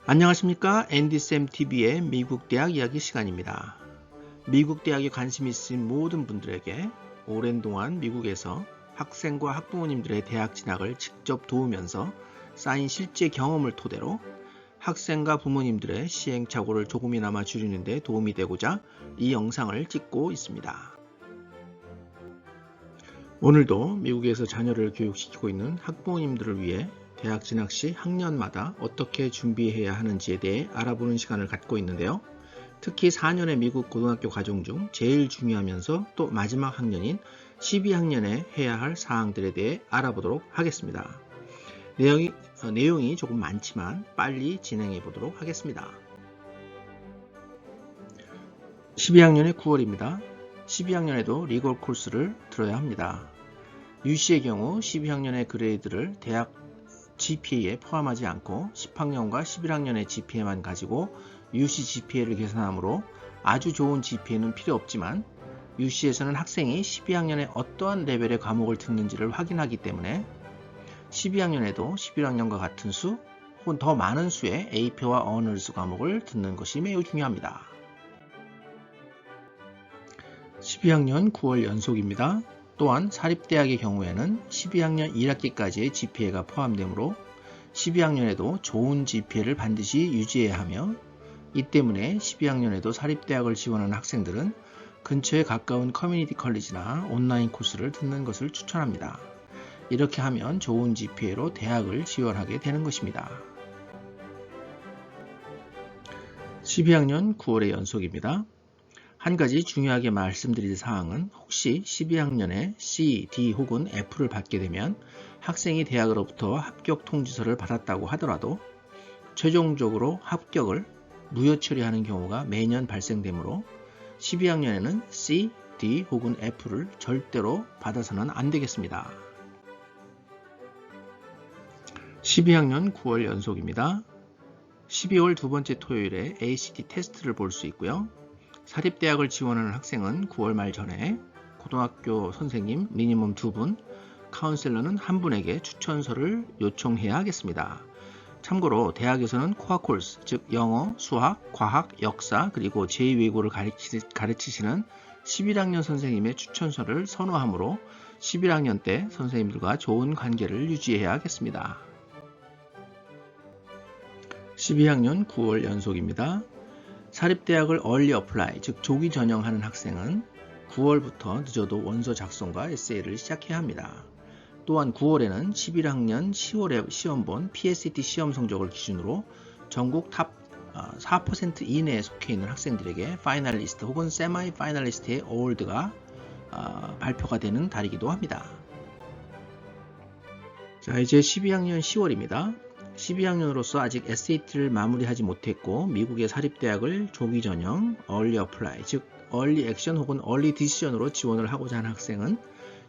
안녕하십니까? 앤디쌤 TV의 미국 대학 이야기 시간입니다. 미국 대학에 관심 있으신 모든 분들에게 오랜 동안 미국에서 학생과 학부모님들의 대학 진학을 직접 도우면서 쌓인 실제 경험을 토대로 학생과 부모님들의 시행착오를 조금이나마 줄이는 데 도움이 되고자 이 영상을 찍고 있습니다. 오늘도 미국에서 자녀를 교육시키고 있는 학부모님들을 위해 대학 진학 시 학년마다 어떻게 준비해야 하는지에 대해 알아보는 시간을 갖고 있는데요. 특히 4년의 미국 고등학교 과정 중 제일 중요하면서 또 마지막 학년인 12학년에 해야 할 사항들에 대해 알아보도록 하겠습니다. 내용이 조금 많지만 빨리 진행해 보도록 하겠습니다. 12학년의 9월입니다. 12학년에도 리걸 코र्스를 들어야 합니다. UC의 경우 12학년의 그레이드를 대학 GPA에 포함하지 않고 10학년과 11학년의 GPA만 가지고 UC GPA를 계산하므로 아주 좋은 GPA는 필요 없지만 UC에서는 학생이 12학년에 어떠한 레벨의 과목을 듣는지를 확인하기 때문에 12학년에도 11학년과 같은 수 혹은 더 많은 수의 AP와 어너스 과목을 듣는 것이 매우 중요합니다. 12학년 9월 연속입니다. 또한 사립대학의 경우에는 12학년 1학기까지의 GPA가 포함되므로 12학년에도 좋은 GPA를 반드시 유지해야 하며 이 때문에 12학년에도 사립대학을 지원하는 학생들은 근처에 가까운 커뮤니티 컬리지나 온라인 코스를 듣는 것을 추천합니다. 이렇게 하면 좋은 GPA로 대학을 지원하게 되는 것입니다. 12학년 9월의 연속입니다. 한 가지 중요하게 말씀드릴 사항은 혹시 12학년에 C, D 혹은 F를 받게 되면 학생이 대학으로부터 합격 통지서를 받았다고 하더라도 최종적으로 합격을 무효 처리하는 경우가 매년 발생되므로 12학년에는 C, D 혹은 F를 절대로 받아서는 안 되겠습니다. 12학년 9월 연속입니다. 12월 두 번째 토요일에 ACT 테스트를 볼 수 있고요. 사립대학을 지원하는 학생은 9월 말 전에 고등학교 선생님 미니멈 2분, 카운셀러는 1분에게 추천서를 요청해야 하겠습니다. 참고로 대학에서는 코어 코र्스, 즉 영어, 수학, 과학, 역사, 그리고 제2외국어를 가르치시는 11학년 선생님의 추천서를 선호하므로 11학년 때 선생님들과 좋은 관계를 유지해야 하겠습니다. 12학년 9월 연속입니다. 사립대학을 얼리 어플라이, 즉 조기 전형하는 학생은 9월부터 늦어도 원서 작성과 에세이를 시작해야 합니다. 또한 9월에는 11학년 10월에 시험 본 PSAT 시험 성적을 기준으로 전국 탑 4% 이내에 속해 있는 학생들에게 파이널리스트 혹은 세마이 파이널리스트의 어워드가 발표가 되는 달이기도 합니다. 자, 이제 12학년 10월입니다. 12학년으로서 아직 SAT를 마무리하지 못했고 미국의 사립대학을 조기 전형, 얼리 어플라이, 즉 얼리 액션 혹은 얼리 디시전으로 지원을 하고자 하는 학생은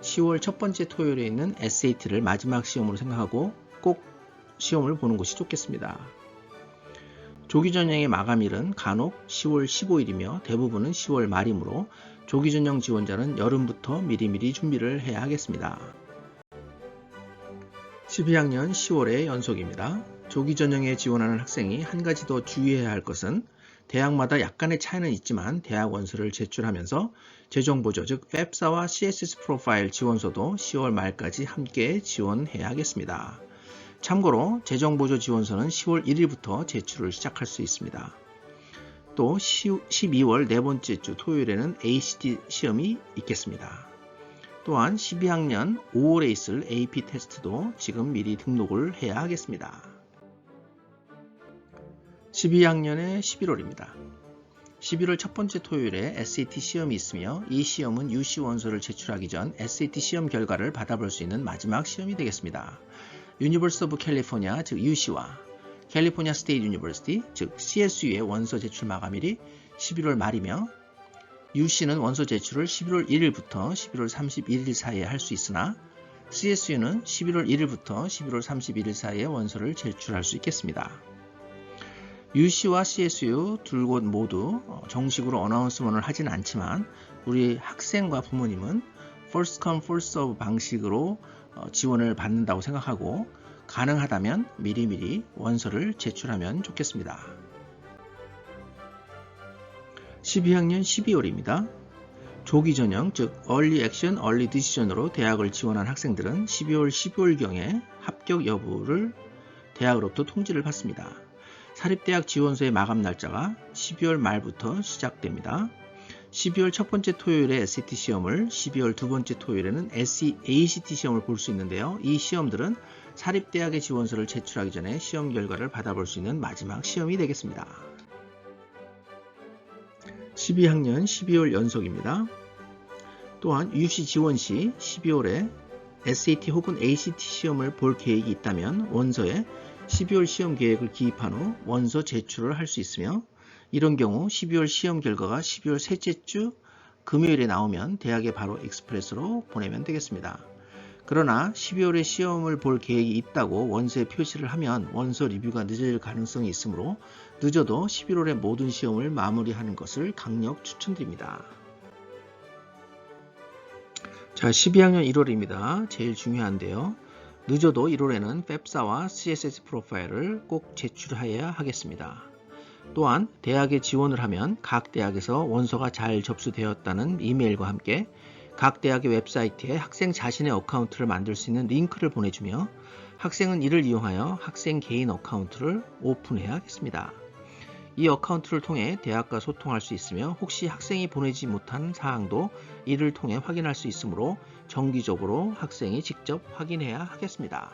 10월 첫 번째 토요일에 있는 SAT를 마지막 시험으로 생각하고 꼭 시험을 보는 것이 좋겠습니다. 조기 전형의 마감일은 간혹 10월 15일이며 대부분은 10월 말이므로 조기 전형 지원자는 여름부터 미리미리 준비를 해야 하겠습니다. 12학년 10월의 연속입니다. 조기 전형에 지원하는 학생이 한 가지 더 주의해야 할 것은 대학마다 약간의 차이는 있지만 대학 원서를 제출하면서 재정보조, 즉 FAFSA와 CSS 프로파일 지원서도 10월 말까지 함께 지원해야 하겠습니다. 참고로 재정보조 지원서는 10월 1일부터 제출을 시작할 수 있습니다. 또 12월 네 번째 주 토요일에는 ACT 시험이 있겠습니다. 또한 12학년 5월에 있을 AP 테스트도 지금 미리 등록을 해야 하겠습니다. 12학년의 11월입니다. 11월 첫 번째 토요일에 SAT 시험이 있으며 이 시험은 UC 원서를 제출하기 전 SAT 시험 결과를 받아볼 수 있는 마지막 시험이 되겠습니다. University of California, 즉 UC와 California State University, 즉 CSU의 원서 제출 마감일이 11월 말이며 UC는 원서 제출을 11월 1일부터 11월 31일 사이에 할 수 있으나 CSU는 11월 1일부터 11월 31일 사이에 원서를 제출할 수 있겠습니다. UC와 CSU 둘 곳 모두 정식으로 어나운스먼을 하진 않지만 우리 학생과 부모님은 first come first serve 방식으로 지원을 받는다고 생각하고 가능하다면 미리미리 원서를 제출하면 좋겠습니다. 12학년 12월입니다. 조기 전형, 즉 Early Action, Early Decision으로 대학을 지원한 학생들은 12월, 15일경에 합격 여부를 대학으로부터 통지를 받습니다. 사립대학 지원서의 마감 날짜가 12월 말부터 시작됩니다. 12월 첫 번째 토요일에 SAT 시험을, 12월 두 번째 토요일에는 ACT 시험을 볼 수 있는데요. 이 시험들은 사립대학의 지원서를 제출하기 전에 시험 결과를 받아볼 수 있는 마지막 시험이 되겠습니다. 12학년 12월 연속입니다. 또한 UC 지원 시 12월에 SAT 혹은 ACT 시험을 볼 계획이 있다면 원서에 12월 시험 계획을 기입한 후 원서 제출을 할 수 있으며, 이런 경우 12월 시험 결과가 12월 셋째 주 금요일에 나오면 대학에 바로 익스프레스로 보내면 되겠습니다. 그러나 12월에 시험을 볼 계획이 있다고 원서에 표시를 하면 원서 리뷰가 늦어질 가능성이 있으므로 늦어도 11월에 모든 시험을 마무리하는 것을 강력 추천드립니다. 자, 12학년 1월입니다. 제일 중요한데요. 늦어도 1월에는 펩사와 CSS 프로파일을 꼭 제출해야 하겠습니다. 또한 대학에 지원을 하면 각 대학에서 원서가 잘 접수되었다는 이메일과 함께 각 대학의 웹사이트에 학생 자신의 어카운트를 만들 수 있는 링크를 보내주며, 학생은 이를 이용하여 학생 개인 어카운트를 오픈해야 하겠습니다. 이 어카운트를 통해 대학과 소통할 수 있으며 혹시 학생이 보내지 못한 사항도 이를 통해 확인할 수 있으므로 정기적으로 학생이 직접 확인해야 하겠습니다.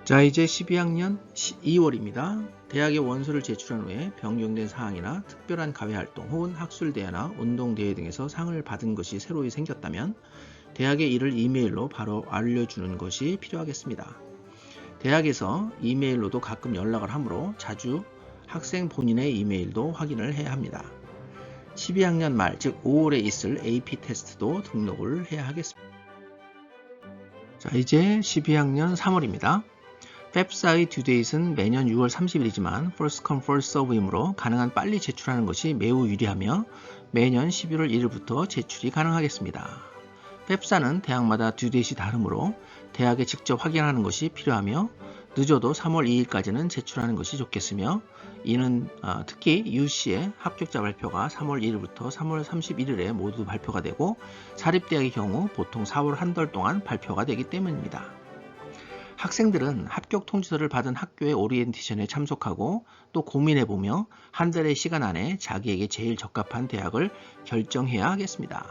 자, 이제 12학년 2월입니다. 대학에 원서를 제출한 후에 변경된 사항이나 특별한 과외활동 혹은 학술대회나 운동대회 등에서 상을 받은 것이 새로 생겼다면 대학에 이를 이메일로 바로 알려주는 것이 필요하겠습니다. 대학에서 이메일로도 가끔 연락을 하므로 자주 학생 본인의 이메일도 확인을 해야 합니다. 12학년 말, 즉 5월에 있을 AP 테스트도 등록을 해야 하겠습니다. 자, 이제 12학년 3월입니다. 펩사의 듀데이트는 매년 6월 30일이지만 first come first serve이므로 가능한 빨리 제출하는 것이 매우 유리하며 매년 11월 1일부터 제출이 가능하겠습니다. 펩사는 대학마다 듀데이트이 다르므로 대학에 직접 확인하는 것이 필요하며 늦어도 3월 2일까지는 제출하는 것이 좋겠으며, 이는 특히 UC의 합격자 발표가 3월 1일부터 3월 31일에 모두 발표가 되고 사립대학의 경우 보통 4월 한 달 동안 발표가 되기 때문입니다. 학생들은 합격 통지서를 받은 학교의 오리엔테이션에 참석하고 또 고민해보며 한 달의 시간 안에 자기에게 제일 적합한 대학을 결정해야 하겠습니다.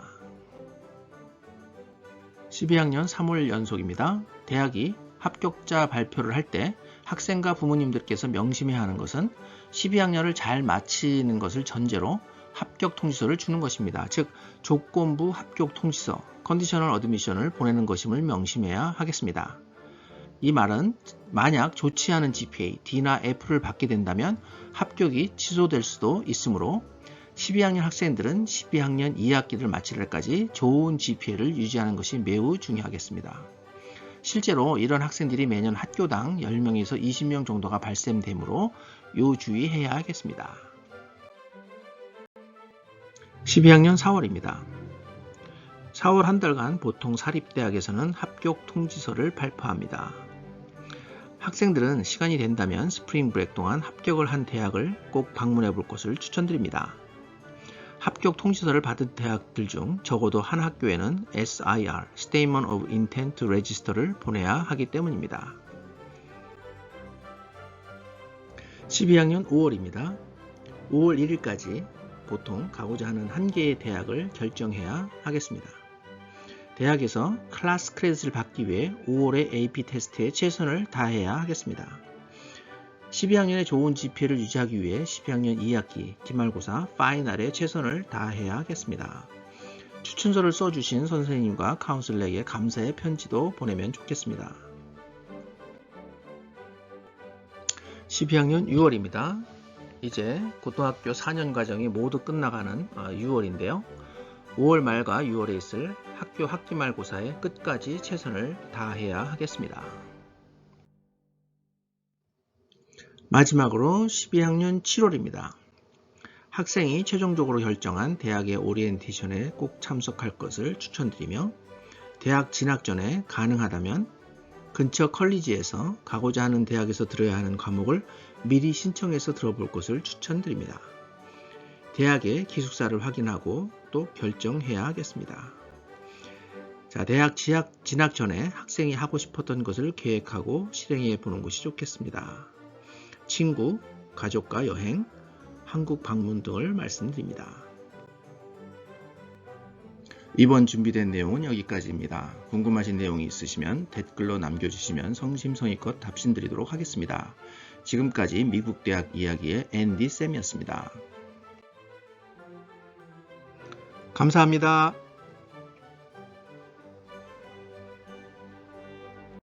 12학년 3월 연속입니다. 대학이 합격자 발표를 할 때 학생과 부모님들께서 명심해야 하는 것은 12학년을 잘 마치는 것을 전제로 합격 통지서를 주는 것입니다. 즉 조건부 합격 통지서, 컨디셔널 어드미션을 보내는 것임을 명심해야 하겠습니다. 이 말은 만약 좋지 않은 GPA, D나 F를 받게 된다면 합격이 취소될 수도 있으므로 12학년 학생들은 12학년 2학기를 마칠 때까지 좋은 GPA를 유지하는 것이 매우 중요하겠습니다. 실제로 이런 학생들이 매년 학교당 10명에서 20명 정도가 발생되므로 요주의해야 하겠습니다. 12학년 4월입니다. 4월 한 달간 보통 사립대학에서는 합격 통지서를 발표합니다. 학생들은 시간이 된다면 스프링 브레이크 동안 합격을 한 대학을 꼭 방문해 볼 것을 추천드립니다. 합격 통지서를 받은 대학들 중 적어도 한 학교에는 SIR, Statement of Intent to Register를 보내야 하기 때문입니다. 12학년 5월입니다. 5월 1일까지 보통 가고자 하는 한 개의 대학을 결정해야 하겠습니다. 대학에서 클래스 크레딧을 받기 위해 5월의 AP 테스트에 최선을 다해야 하겠습니다. 12학년에 좋은 GPA를 유지하기 위해 12학년 2학기 기말고사 파이널에 최선을 다해야 하겠습니다. 추천서를 써주신 선생님과 카운슬러에게 감사의 편지도 보내면 좋겠습니다. 12학년 6월입니다. 이제 고등학교 4년 과정이 모두 끝나가는 6월인데요. 5월 말과 6월에 있을 학교 학기말고사에 끝까지 최선을 다해야 하겠습니다. 마지막으로 12학년 7월입니다. 학생이 최종적으로 결정한 대학의 오리엔테이션에 꼭 참석할 것을 추천드리며 대학 진학 전에 가능하다면 근처 컬리지에서 가고자 하는 대학에서 들어야 하는 과목을 미리 신청해서 들어볼 것을 추천드립니다. 대학의 기숙사를 확인하고 또 결정해야 하겠습니다. 자, 대학 진학 전에 학생이 하고 싶었던 것을 계획하고 실행해 보는 것이 좋겠습니다. 친구, 가족과 여행, 한국 방문 등을 말씀드립니다. 이번 준비된 내용은 여기까지입니다. 궁금하신 내용이 있으시면 댓글로 남겨주시면 성심성의껏 답신드리도록 하겠습니다. 지금까지 미국 대학 이야기의 앤디 쌤이었습니다. 감사합니다.